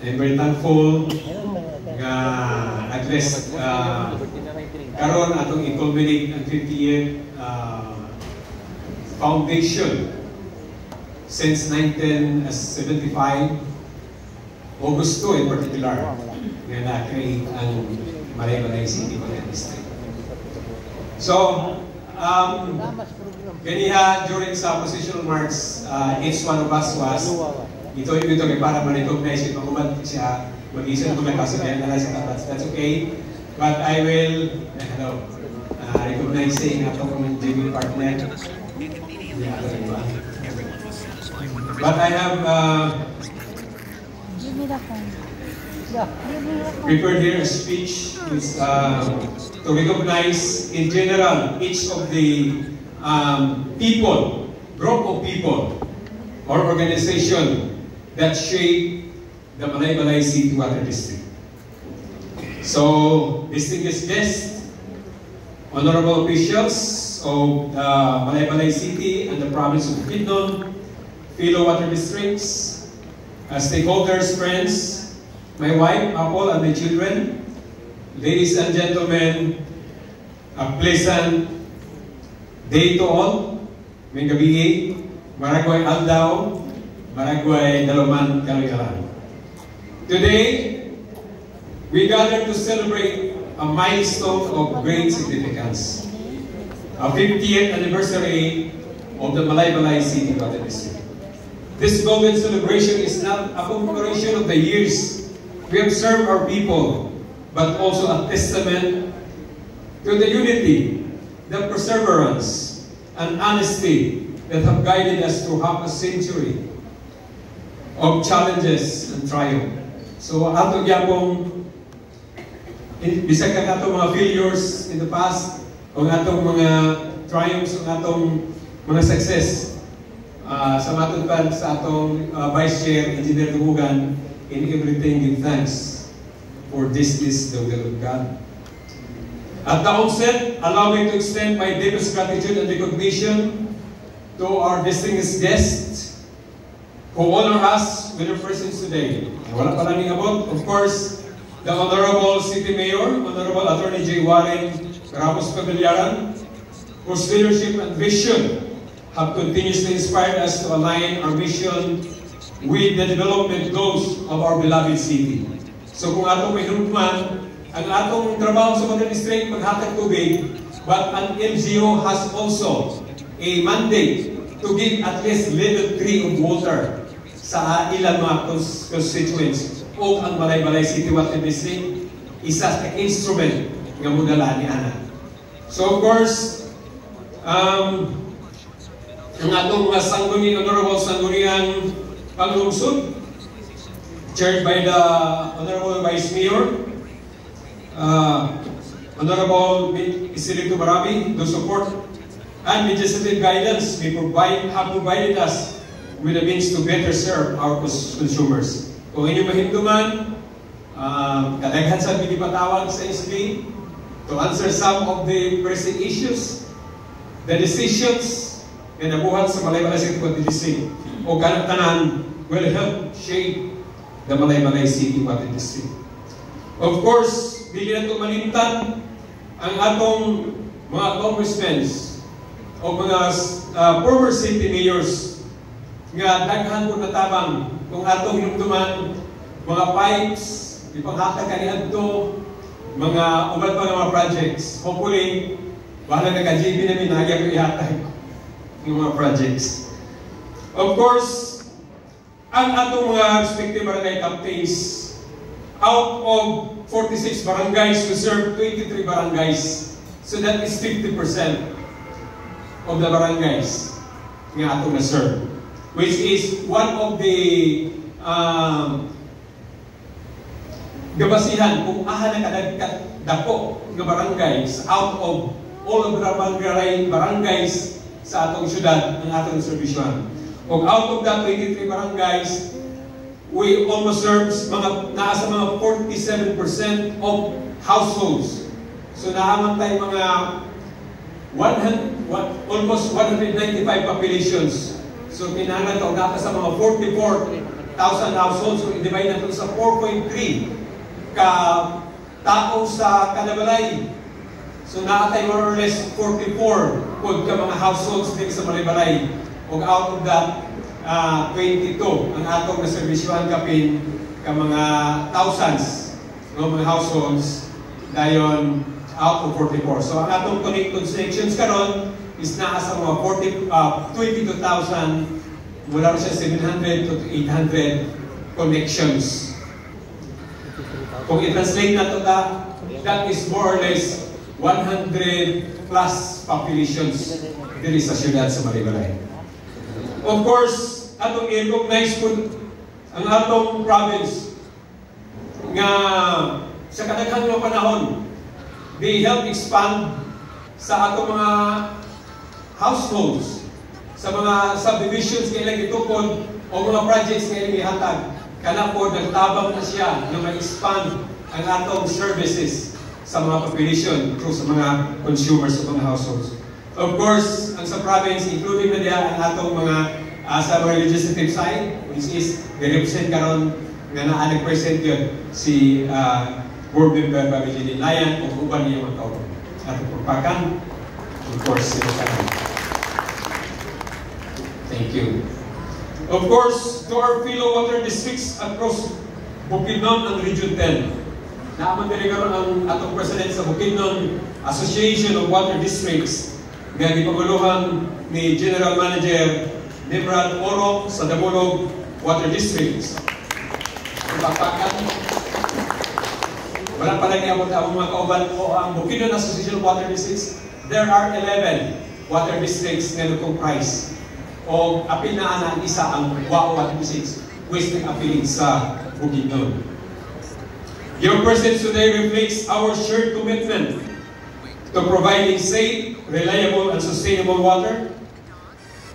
I'm very thankful nga at least karon atong i-culminate ang 50th foundation since 1975, August 2 in particular, nga na-create ang Balay-Balay City Balay District. So, ganiha during sa positional marks, each one of us was ito kay para ma-recognize yung pag-umat siya mag-isa na kumakasabihan na sa tapat. That's okay. But I will recognizing atong JV partner. But I have prepared here a speech which, to recognize in general each of the people, group of people or organization that shape the Balay-Balay City Water District. So, distinguished guests, honorable officials of Balay-Balay City and the province of Bukidnon, fellow water districts, stakeholders, friends, my wife, Apple, and my children, ladies and gentlemen, a pleasant day to all. May gabi, maragway aldaw, maragway daluman kaluyaran. Today, we gather to celebrate a milestone of great significance, a 50th anniversary of the Balay-Balay City Water District. This golden celebration is not a commemoration of the years we have served our people, but also a testament to the unity, the perseverance, and honesty that have guided us through half a century of challenges and triumph. So, ato gyapong bisag ka atong mga failures in the past, o atong mga triumphs, o atong mga success, sa matutpan sa atong Vice Chair, Engineer Tumugan, in everything give thanks, for this is the will of God. At the outset, allow me to extend my deepest gratitude and recognition to our distinguished guests who honor us with their presence today. Wala pa lang abot, of course, the Honorable City Mayor, Honorable Attorney J. Warren Ramos Pamillaran, whose leadership and vision have continuously inspired us to align our mission with the development goals of our beloved city. So kung atong may hinumman, ang atong trabaho sa Water District maghatag tubig, but an LGU has also a mandate to give at least level 3 of water sa ilang mga constituents o ang Balay-Balay City Water District, isa sa instrument nga mudala ni Ana. So of course, ang atong mga sangguni, Honorable Sangguniang Panglungsod, chaired by the Honorable Vice Mayor, Honorable Isilito Marami, the support and legislative guidance have provided us with the means to better serve our consumers. Kung inyong mahinduman, kadaghan sa pinipatawag sa SB to answer some of the pressing issues, the decisions na nabuhat sa Balay-Balay City Water District o tanan will help shape the Balay-Balay City Water District. Of course, dili na ito malimtan ang atong mga congressmen o mga former city mayors nga daghan po natabang kung atong hinumduman mga pipes, ipanghatag kaniadto, mga uban pa ng mga projects. Hopefully, bahala nag-GB namin nagyang ihatag yung mga projects. Of course, ang atong mga respective barangay captains, out of 46 barangays, we serve 23 barangays. So that is 50% of the barangays nga atong na-serve, which is one of the gabasihan kung aha na kadagdako nga barangays out of all of the barangays sa atong syudad ng atong servisyon. Kung out of that 23 barangays, we almost serve nasa mga 47% of households. So naaman tayo mga almost 195 populations. So kinahanglan ito nata sa mga 44 households. So, i-divide natin sa 4.3 ka tao sa Kalabalay. So, naatay more or less 44 kung ka mga households din sa Balay-Balay. O out of that, 22 ang atong naservisyohan kapin ka mga thousands ng mga households dayon out of 44. So, ang atong connected sections karon is naa sa mga 22,000, mula siya 700 to 800 connections. Kung i-translate na ito, that is more or less 100 plus populations diri sa syudad sa Balay-Balay. Of course, atong i-recognize po ang atong province nga sa kadaghang mga panahon, they help expand sa atong mga households, sa mga subdivisions na ilang itukod o mga projects na ilang ihatag. Kana po, nagtabang na siya na ma-expand ang atong services sa mga population through sa mga consumers sa mga households. Of course, ang sa province, including na diya ang atong mga sa mga legislative side, which is represent karon nga naa nag-present yun si Board Member Babylin Layan o uban niya mga kauban. Atong pagpakan, of course, si Karan. Thank you. Of course, to our fellow water districts across Bukidnon and Region 10. Naaman din karon ang atong president sa Bukidnon Association of Water Districts nga gipaguluhan ni General Manager Nimrod Orong sa Damulog Water Districts. Pagpakan, wala pa lagi ang mga kauban o ang Bukidnon Association of Water Districts. There are 11 water districts na comprise o apil na ang isa ang WAO Water Districts which nag-appealing sa Bukidnon. Your presence today reflects our shared commitment to providing safe, reliable, and sustainable water.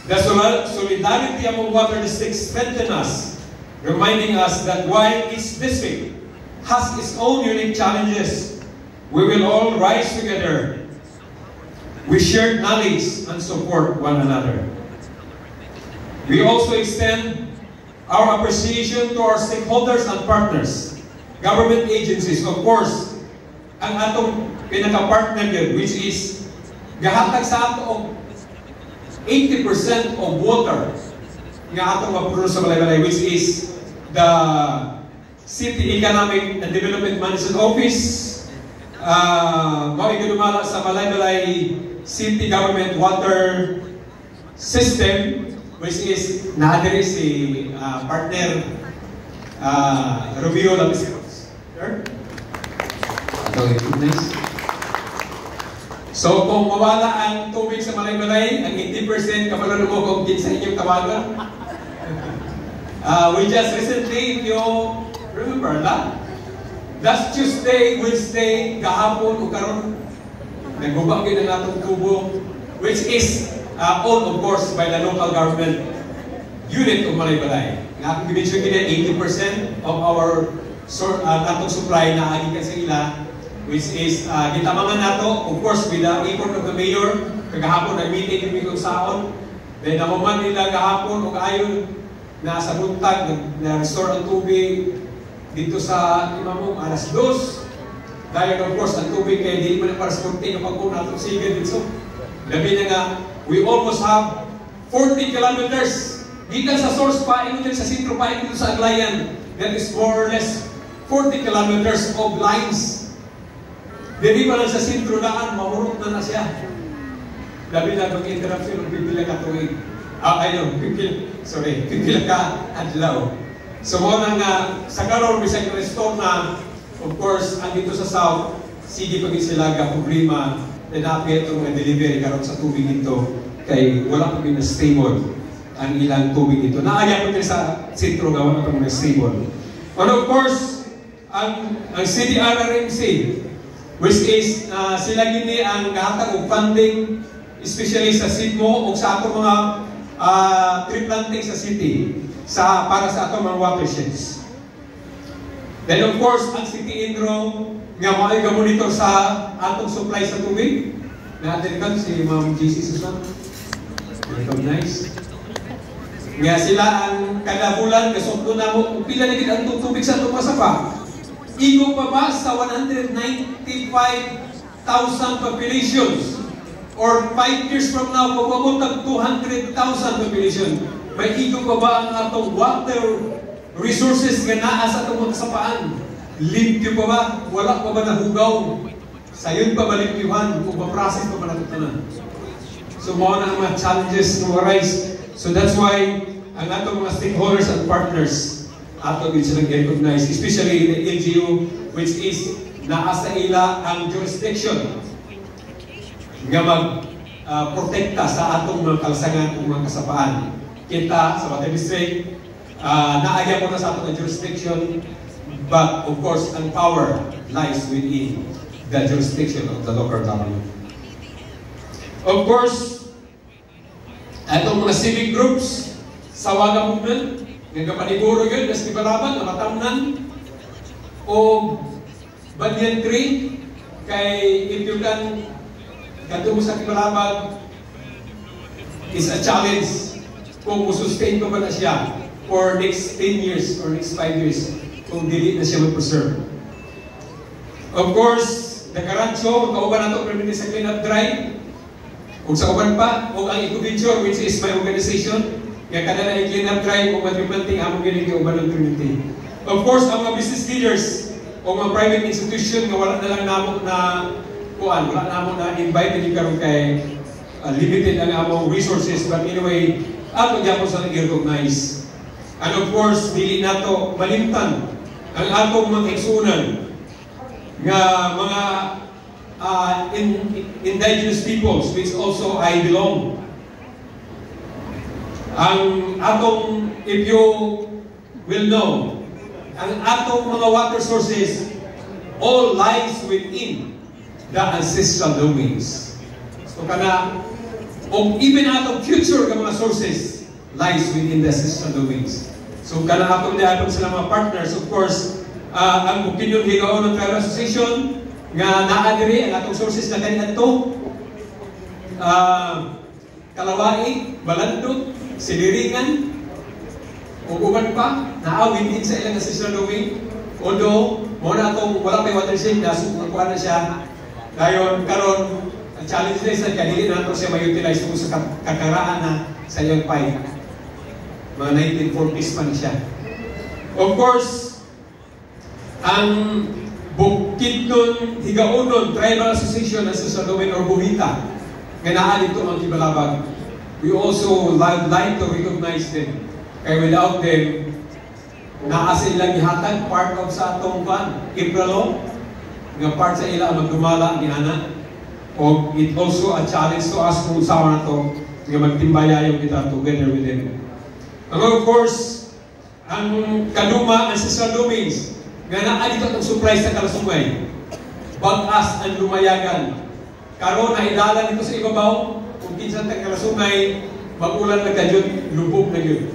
The solidarity among water districts strengthens us, reminding us that while each district has its own unique challenges, we will all rise together. We share knowledge and support one another. We also extend our appreciation to our stakeholders and partners, government agencies, of course, ang atong pinaka-partner yun, which is gahatag sa ato 80% of water nga atong mapuno sa Balay-Balay, which is the City Economic and Development Management Office, mauigulumala sa Balay-Balay City Government Water System, which is naadiri si partner Romeo Lapiseros. Sure? So kung mawala ang tubig sa Balay-Balay, ang 80% kapalo mo kung kinsa inyong tawagan. We just recently, if you remember that, last Tuesday, Wednesday, kahapon o karon, nagbubak yun ang atong tubo, which is owned, of course, by the local government unit of Balay-Balay. Nga akong gibitsyo kina 80% of our atong supply na agikan sa ila, which is gitamangan nato, of course, with the effort of the mayor. Kagahapon nag-meeting kami kung saon. Then nahuman nila kahapon o kaayon na sa buntag, na-restore ang tubig dito sa imamong alas 2. Dahil of course, ang tubig kaya di mo na para sa kunti na pag-un atong sigad dito. Labi na nga, we almost have 40 kilometers gikan sa source pa, inutin sa sentro pa, inutin sa Aglayan. That is more or less 40 kilometers of lines. Dili pa lang sa sentro daan, mahurot na siya. Labi na mag-interruption ng pipila ka tuwing. Pipila ka adlaw. So mo na nga, sa karon bisag restore na, of course, ang dito sa south, sige pag sila ka problema na napit itong delivery karon sa tubig dito, kay wala pa na stable ang ilang tubig dito. Naaya po sa sentro gawa na itong stable. And of course, ang CDRRMC, which is sila gini ang gahatag og funding, especially sa SIDMO o sa atong mga tree planting sa city para sa atong mga watersheds. Then of course, ang City Indro nga maay ga-monitor sa atong supply sa tubig. Natin kan si Ma'am JC Susan. Recognize. Nga sila ang kada bulan, kasukto na mo, kung pila na gid ang tubig sa itong masapa. Igo pa ba sa 195,000 populations? Or 5 years from now, kung mamutag 200,000 population, may igo pa ba ang atong water resources nga naa sa itong masapaan? Limpyo pa ba? Wala pa ba nahugaw? Sayon pa ba limpyuhan? Kung ma-process pa ba natutunan? So, mga na ang mga challenges na arise. So, that's why ang atong mga stakeholders and partners ato din silang i-recognize, especially the LGU, which is naa sa ila ang jurisdiction nga mag-protekta sa atong mga kalsangan o mga kasapaan. Kita sa Bata District, naagya po na sa atong jurisdiction, but of course, ang power lies within the jurisdiction of the local government. Of course, atong mga civic groups, Sawaga Movement, nga kapaniguro yun, nas Kibalaban, na matamnan, o Banyan Tree, kay if you can katungo sa Kibalaban, is a challenge kung musustain ko ba na siya for next 10 years or next 5 years, kung dili na siya mag-preserve. Of course, the Karancho, kauban nato permit sa clean-up drive, kung sa uban pa, o ang Eco-Venture, which is my organization, nga kada na i-clean-up drive o mag-implanting among ginig yung uban ng community. Of course, ang mga business leaders o mga private institution nga wala na lang namo na kuan, wala namo na invite din karon kay limited ang among resources, but anyway, ato gyapon sa nag-recognize. And of course, dili nato malimtan ang atong mga igsunan nga mga indigenous peoples, which also I belong. Ang atong, if you will know, ang atong mga water sources all lies within the ancestral domains. So kana, o even atong future ng mga sources lies within the ancestral domains. So kana atong diapon sila mga partners, of course, ang Bukidnon Higaon ng Tribal Association, nga naa diri ang atong sources na kaniadto, Kalawai, Balandok, Siliringan, o uban pa, naawin din sa ilang ancestral domain. Although, muna itong wala may watershed na sukukuha na siya. Ngayon, karon ang challenge na isa, kanili na ito siya ma-utilize kung sa kakaraan na sa iyong pipe. Mga 1940s pa siya. Of course, ang Bukidnon Higaonon Tribal Association na sa domain or Buhita, nga naa dito ang Kibalabag. We also like to recognize them. Kaya without them, naa sila gihatag part of sa atong Ipralo, nga part sa ila magdumala ang gihana. O it also a challenge to us kung saan na to, nga magtimbayayon kita together with them. And of course, ang kaduma ancestral domains, nga naa dito itong supply sa Kalasungay, Bagas ang Lumayagan. Karon na idalan dito sa ibabaw, kung kinsan tang Kalasungay, magulan na kadyot, lubog na yun.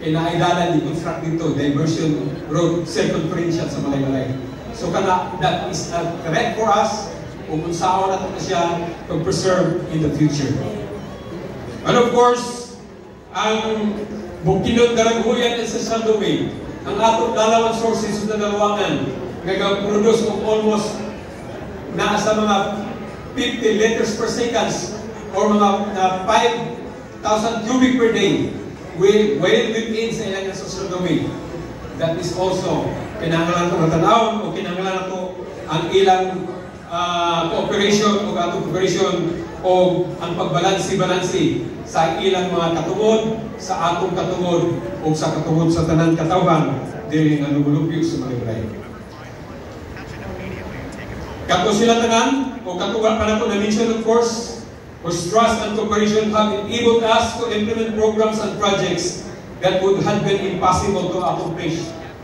Kaya na-idalan di-construct dito, diversion road, circumferential sa Malay-Malay. So kana, that is a threat for us, kung saan natin na siya to-preserve in the future. And of course, ang Bukidnon Daraghuyan and sa Domain, ang atong dalawang sources na dalawangan, nag-produce of almost na sa mga 50 liters per second or mga 5,000 cubic per day well within sa ilang social domain. That is also kinahanglan ito matanawon o kinahanglan ito ang ilang cooperation o cooperation o ang pagbalansi-balansi sa ilang mga katungod, sa atong katungod o sa katungod sa tanan katawhan dili nga lumulupyo sa Malay-Malay. Kato sila tanan, o katuwa pa na po na-mention of course, whose trust and cooperation have enabled us to implement programs and projects that would have been impossible to accomplish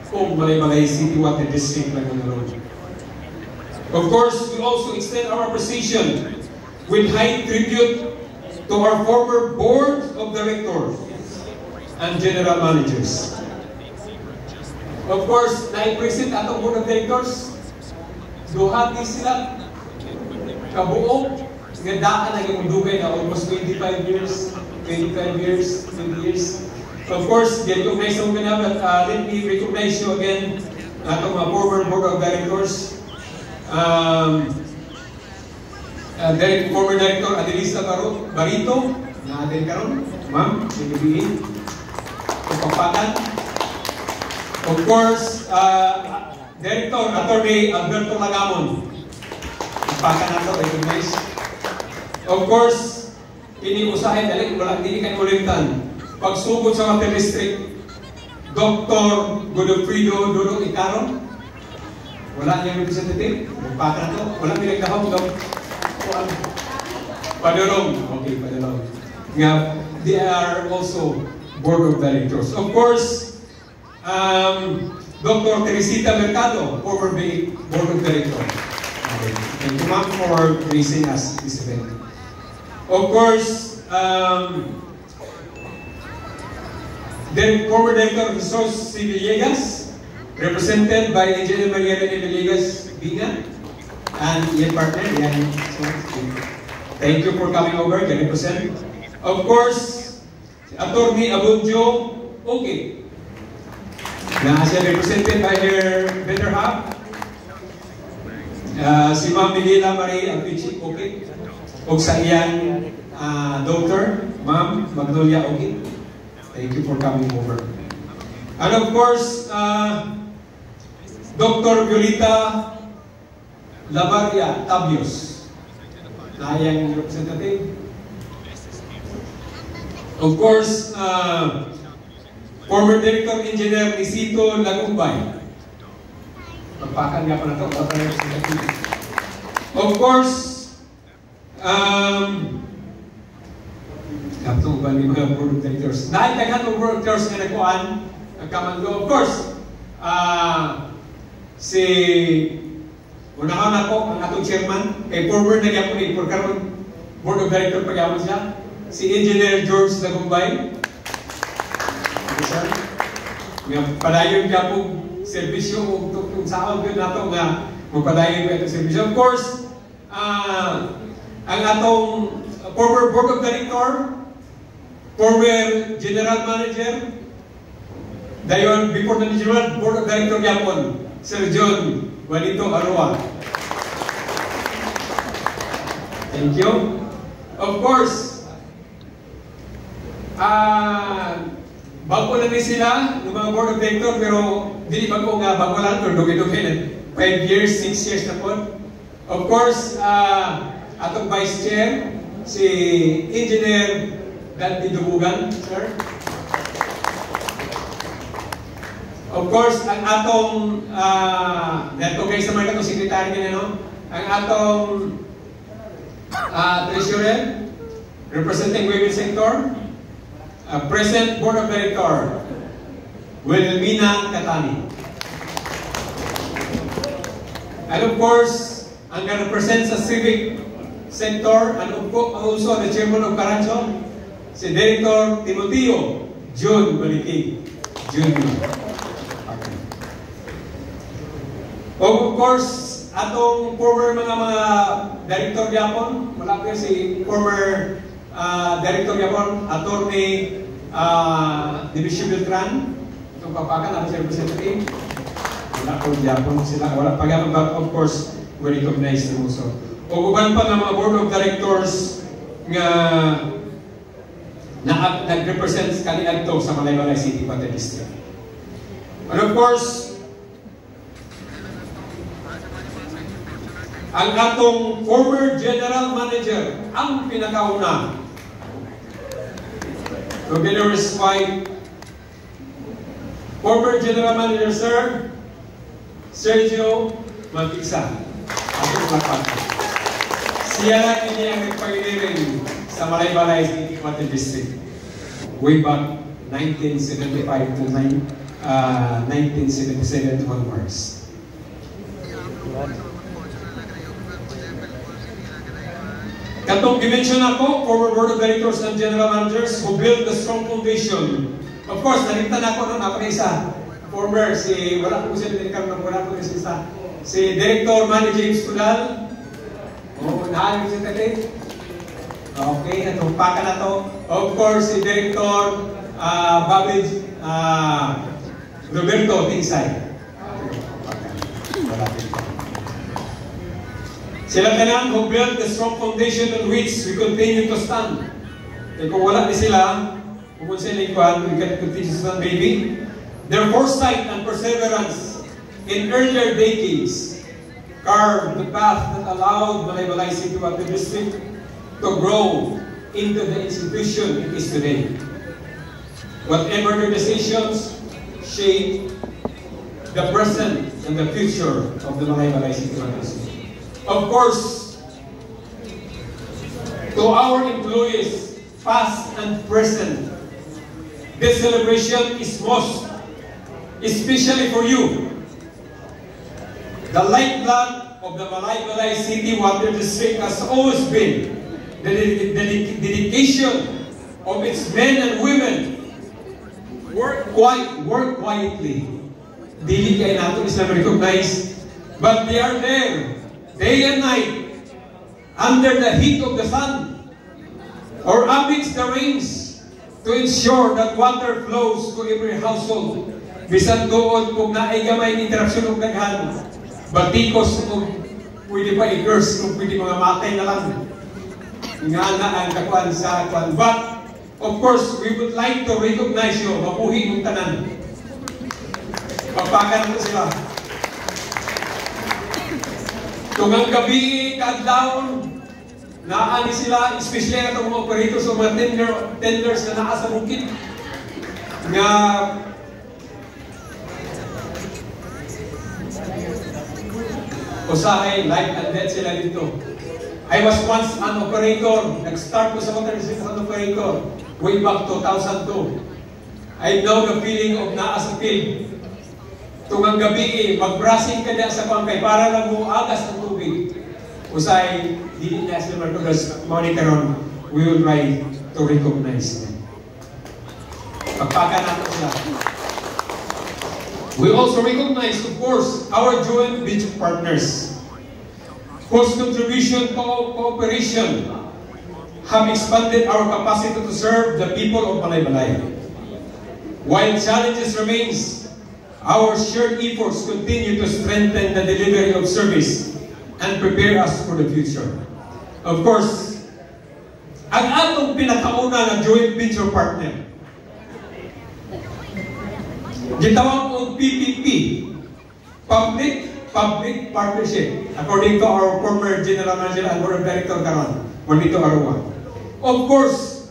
kung Malay-Malay City Water District lang ang road. Of course, we also extend our appreciation with high tribute to our former board of directors and general managers. Of course, na-present atong board of directors, duha di sila kabuo nga daan na yung dugay na almost 25 years, 20 years. Of course, recognize mo ka na, but let me recognize you again, atong mga former board of directors. Former Director Adelisa Barito, na atin karon, ma'am, CBBA, Pagpapakan. Of course, Director Attorney Alberto Lagamon, Pagpapakan nato, recognize. Of course, iniusahin dali, wala, hindi kayo ulitan. Pagsugod sa Hotel District, Dr. Godofredo Dudong Icaron, wala niyang representative, Pagpapakan nato, wala pinagdahong, Padulong. Okay, Padulong. Yeah, they are also board of directors. Of course, Dr. Teresita Mercado, former board of directors. Okay. Thank you, ma'am, for gracing us this event. Of course, then former director of Resource C. Villegas, represented by Engineer Maria Rene Villegas Binga, and your partner, yan. So, thank you for coming over, can represent. Of course, Attorney Abunjo, okay. Na siya represented by her better half. Si Ma'am Miguela Marie Alpichi, okay. O sa iyang daughter, Ma'am Magnolia, okay. Thank you for coming over. And of course, Dr. Violeta Lavaria Tabios, na iyang representative. Of course, former Director Engineer Isito Lagumbay. Magpakan nga pa na ito. Of course, kapto ba ni mga board of directors? Naitagan ng board of directors na nagkuhan, nagkamando. Of course, si unahan ako, ang atong chairman, kay former na gyapon ni karon board of director pagyapon siya, si Engineer George Lagumbay. Okay, sir. Nga padayon gyapon serbisyo kung saan gyud nato nga magpadayon gyud itong serbisyo. Of course, ang atong former board of director, former general manager, dayon before na general board of director gyapon, Sir John Juanito Arroa. Thank you. Of course, bago na ni sila, ng mga board of director, pero hindi bago nga, bago lang, pero dugi-dugi 5 years, 6 years na po. Of course, atong vice chair, si Engineer Dante Dubugan, sir. Of course, ang atong, neto guys sa mga itong sekretary nila, no? Ang atong treasurer, representing women's sector, present board of director, Wilhelmina Catani. And of course, ang represent sa civic sector, and also the chairman of Carancho, si Director Timoteo June Balitig Jr. Of course, atong former mga director yapon, wala ko si former director yapon, Attorney Division Beltran, itong kapakan, ako siya representative. Wala ko yapon sila, wala pag-yapon, but of course, we recognize them also. O uban pa ng mga board of directors nga nag-represent kanila ito sa Malaybalay City, Pate District. And of course, ang atong former general manager, ang pinakauna, to be respect, former general manager, Sir Sergio Mantisa. Atong lapat. Siya lang ini ang nagpagiliring sa Malaybalay City, Pate District. Way back 1975 to 1977 onwards. Katong gimension ako, former board of directors and general managers who built a strong foundation. Of course, nalimtan ako noon, ako na isa. Former, wala ko siya nilikan ng wala ko isa. Si Director Manny James Tudal. Naalim siya tali. Okay, natumpakan na to. Of course, si Director Babbage, Roberto Tingsay. Sila tanan who built the strong foundation on which we continue to stand. Kung wala ni sila, kung sila ikuan, we can continue to stand, baby. Their foresight and perseverance in earlier decades carved the path that allowed Balay City Water District to grow into the institution it is today. Whatever their decisions shape the present and the future of the Balay City Water District. Of course, to our employees, past and present, this celebration is most especially for you. The lifeblood of the Balay City Water District has always been the dedication of its men and women. Work quietly. Dili kay nato is na recognize, but they are there day and night under the heat of the sun or amidst the rains to ensure that water flows to every household. Bisan doon kung naay gamay interaksyon ng daghan, batikos kung pwede pa i-curse, kung pwede mga matay na lang. Nga na ang kakuan sa kuan. But, of course, we would like to recognize you, mabuhi mong tanan. Pagpakan mo sila. Tungang gabi, kaadlawon, naani sila, especially na itong mga operators o mga tenders na naa sa bukid. Nga, usahay, life and death sila dito. I was once an operator. Nag-start ko sa water district as an operator way back 2002. I know the feeling of naa sa field. Tungang gabi, mag-brushing ka dyan sa pangkay para lang mo agas ng tubig. Usay, di na sila monitoron, we will try to recognize them. Pagpakan natin sila. We also recognize, of course, our joint venture partners whose contribution to cooperation have expanded our capacity to serve the people of Balay. While challenges remains, our shared efforts continue to strengthen the delivery of service and prepare us for the future. Of course, ang atong pinakauna na joint venture partner, gitawag o PPP, Public Partnership, according to our former General Manager and Board of Director karon, Juanito Arua. Of course,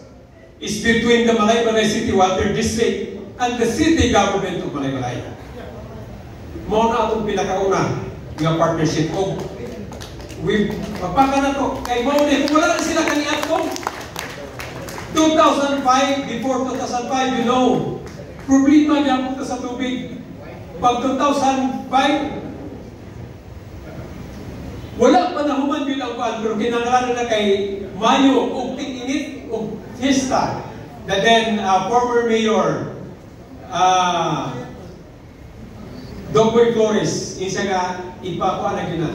is between the Balay City Water District and the city government of Balay. Mao na atong pinakauna nga partnership o mapaka na to kay mao ni wala na sila kaniya to 2005, before 2005, you know, problema niya po sa tubig. Pag 2005, wala pa na human bilang kuan, pero kinangalanan na kay Mayo o Ting-init o Fiesta, the then former mayor Dogboy Flores, isa nga ipakuan na gina,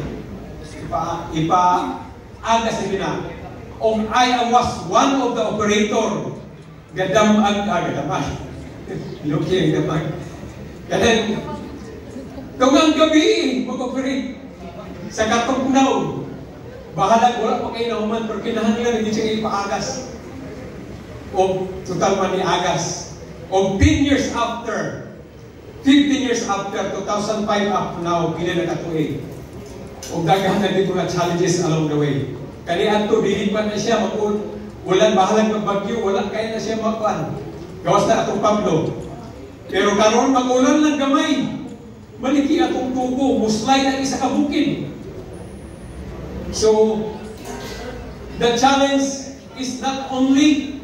ipa-agas na gina. I was one of the operator, gadamag. Looking the mic. Then, tungang gabi, mag-operate sa Katugnaw. Bahala, wala pa kayo na human, pero kinahanglan, hindi siya ipaagas. O, total man ni agas. O, 10 years after, 15 years after, 2005 up now, kinanakatuig. O, daghan na din mga challenges along the way. Kanihan to, dilipan na siya, walang bahalang magbagyo, wala kaya na siya magpan. Gawas na atong Pablo. Pero karon magulan lang gamay. Maliki atong tubo, muslay na isa ka bukid. So, the challenge is not only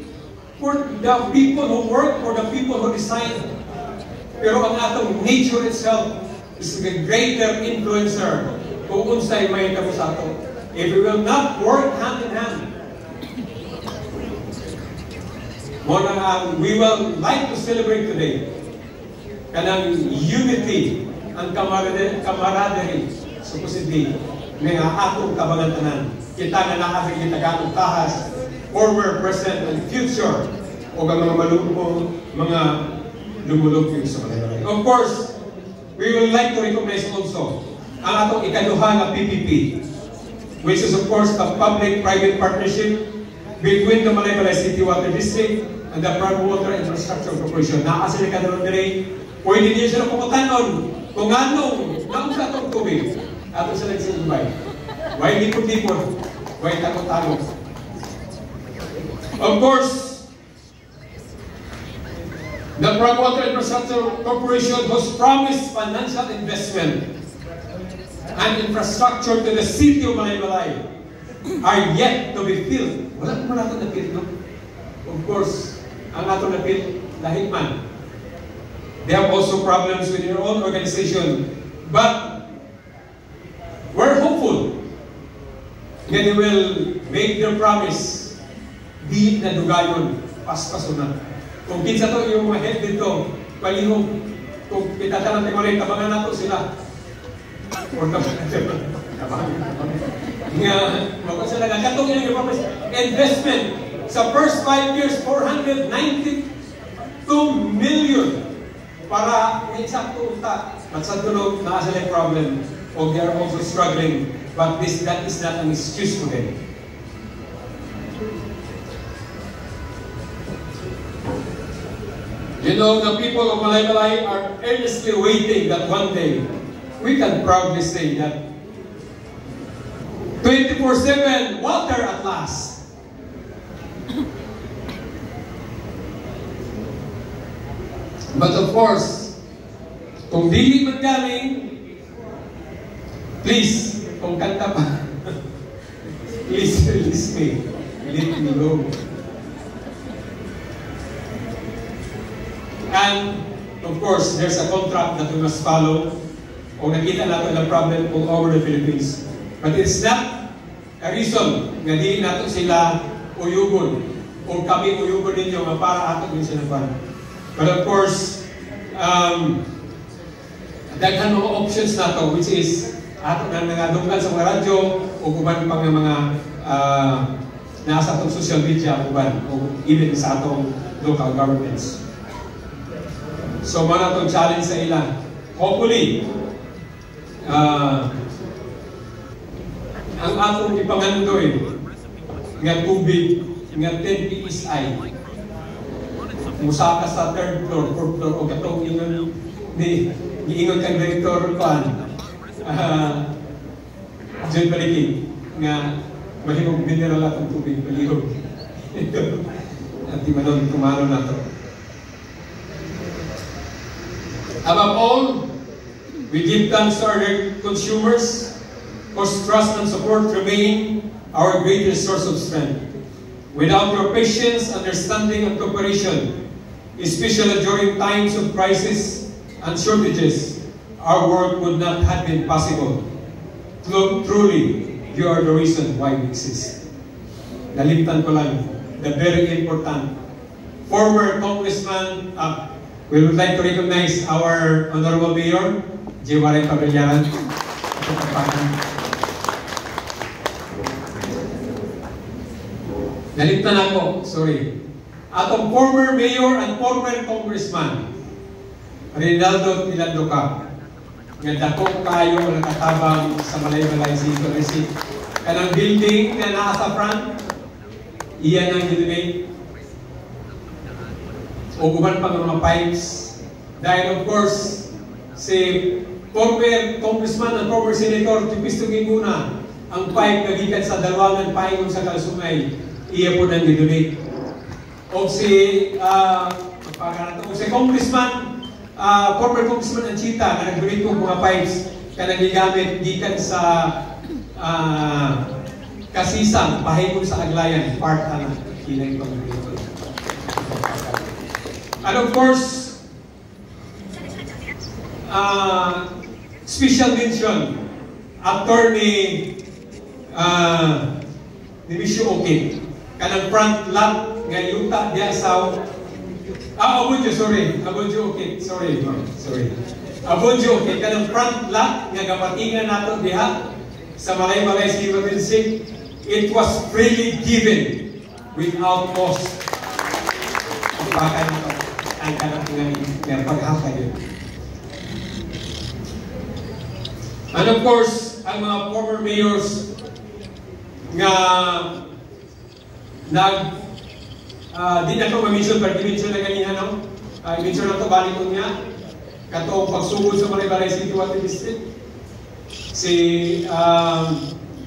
for the people who work or the people who design, pero ang atong nature itself is the greater influencer kung unsay may kamo sa ato. If we will not work hand in hand, we will like to celebrate today kanang unity and camaraderie supposedly nga atong kabagantanan. Kita nga nakasig kita gatong tahas, former, present, and future o ang mga mga lumulog yung sa Malaybalay. Of course, we would like to recognize also ang atong ikaduha nga PPP, which is of course the public-private partnership between the Malaybalay City Water District and the Private Water Infrastructure Corporation. Nakasali ka naman din, pwede niyo sila pumutanon kung anong sa atong tubig. Ato sila sa Dubai. Why lipot-lipot? Why takot-takot? Of course, the Private Water Infrastructure Corporation has promised financial investment and infrastructure to the city of Malaybalay are yet to be filled. Wala mo natin na-filled, no? Of course, ang ato na-filled, lahit man. They have also problems with their own organization. But we're hopeful that they will make their promise di na dugayon, paspaso na. Kung kinsa to yung mga head dito, palihog, kung pitatalang timuloy, tabangan nato sila. Or tabangan. Nga, makon sila nga, katong yung promise, investment sa first 5 years, 492 million para eksakto unta. At sa tulog, naa sila yung problem. O they are also struggling. But that is not an excuse for them. You know, the people of Malaybalay are earnestly waiting that one day we can proudly say that 24/7 water at last. But of course, kung dili man galing, please, kung kanta pa, please release me. Let me go. And, of course, there's a contract that we must follow. O nakita natin ang problem all over the Philippines. But it's not a reason nga di nato sila uyugon o kami uyugon ninyo nga para ato din sila pan. But of course, daghan mga options nato, which is ato na nangadunggan sa mga radyo o kuban pang mga nasa atong social media kuban o even sa atong local governments. So, mana itong challenge sa ilan. Hopefully, ang atong ipangandoy nga tubig, nga 10 PSI, musaka sa 3rd floor, 4th floor, o katong ingon giingon kang direktor kuan, John Balikin, nga mahimong mineral atong tubig, palihog. At di manon kumano na ito. Above all, we give thanks to our consumers whose trust and support remain our greatest source of strength. Without your patience, understanding, and cooperation, especially during times of crisis and shortages, our work would not have been possible. Truly, you are the reason why we exist. Nalimtan ko lang, the very important former congressman, we would like to recognize our Honorable Mayor, J. Warren Cabrillaran. Nalimtan ako, sorry. Atong former Mayor and former Congressman, Rinaldo Tilandoca, nga dako kayo nakatabang sa Malaybalay City. Kanang building na nasa front, iyan ang gilibig. O guman pa ng mga pipes. Dahil of course, si former congressman at former senator, tipistugin muna ang pipe na gikan sa Dalwangan paingon sa Kalsungay, iya po nang gidonate. O si congressman, former congressman Anchita, na nag-donate po mga pipes ka nagigamit gikan sa Kasisang, pahingon sa Aglayan, part na kinay pang-donate. And of course, special mention, Attorney Divisio Okit, kanang front lot nga yuta di asaw. Abunjo, sorry. Abunjo Okit, sorry. Abunjo Okit, kanang front lot nga gapatingan nato diha sa Malaybalay City. It was freely given without cost. baka nito ang kanang nga paghaka yun. And of course, ang mga former mayors nga di na ito ma-mention per dimension na ganyan, no? I-mention na ito, balik ko niya. Katong pagsugod sa Balay City Water District. Si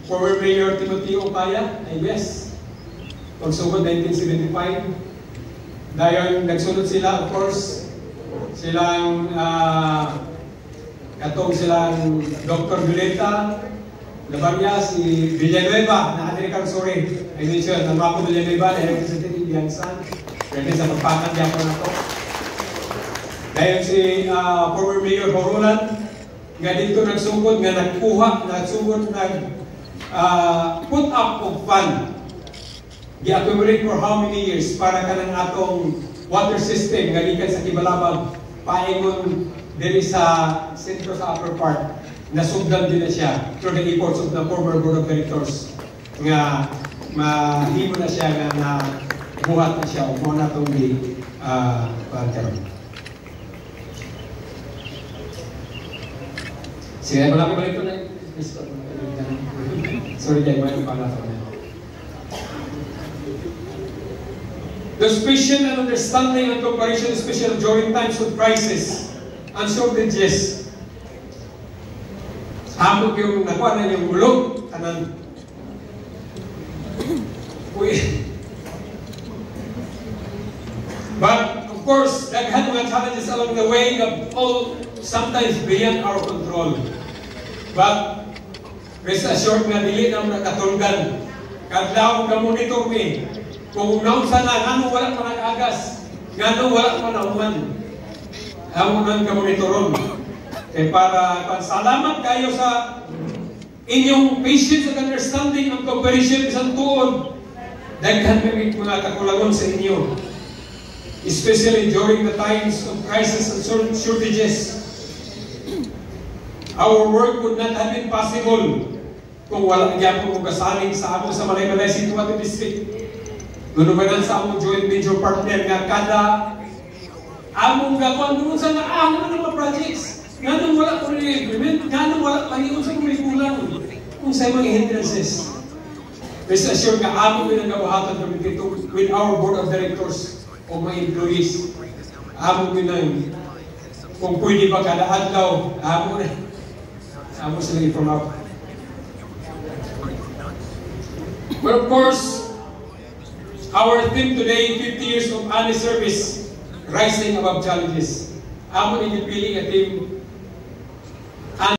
former Mayor Timothy Opaya, IBS. Pagsugod 1975. Dayon, nagsunod sila, of course, silang katong silang Dr. Violeta Labarya, si Villanueva, na American Sorry. I mention, ang mga Villanueva, na Electricity, Biansan. Pwede sa pagpakan niya po na ito. Dahil si former Mayor Horolan, nga dito nagsugod, nga nagsugod, put up of fund. Di-accumulate for how many years para ka ng atong water system, nga gikan sa Kibalabag, paingon diri sa sentro sa upper part. Nasugdan din na siya through the efforts of the former Board of Directors nga mahimo na siya nga na buhat na siya o mo na itong pagkaroon. Sige, malaki balik ko na. Sorry, Jay, may pala ito na. The suspicion and understanding and cooperation, especially during times of crisis and shortages, hamog yung nakuha na yung bulog, kanan. But, of course, daghan mga challenges along the way of all sometimes beyond our control. But, rest assured nga dili na mga katulgan. Kadlaw ka monitor me. Kung naon sana, ngano wala pa nag-agas, ngano wala pa nauman. Hamunan ka monitoron. Para salamat kayo sa inyong patience and understanding and cooperation isang tuon. Daghan mga kakulangon sa inyo. Especially during the times of crisis and shortages. Our work would not have been possible kung wala niya kung kasaling sa ako sa Balay City Water District. Gunumanan sa among joint venture partner nga kada among gakuan doon sa naamon ng mga projects. Nga wala ko rin agreement, nga wala pag-iun sa mga kulang kung sa mga hindrances. Rest assured nga among pinagkabuhatan kami dito with our board of directors o mga employees. Among pinang kung pwede ba kada adlaw, among sila i-promote. But of course, our theme today, 50 years of honest service, rising above challenges. Among inipili nga team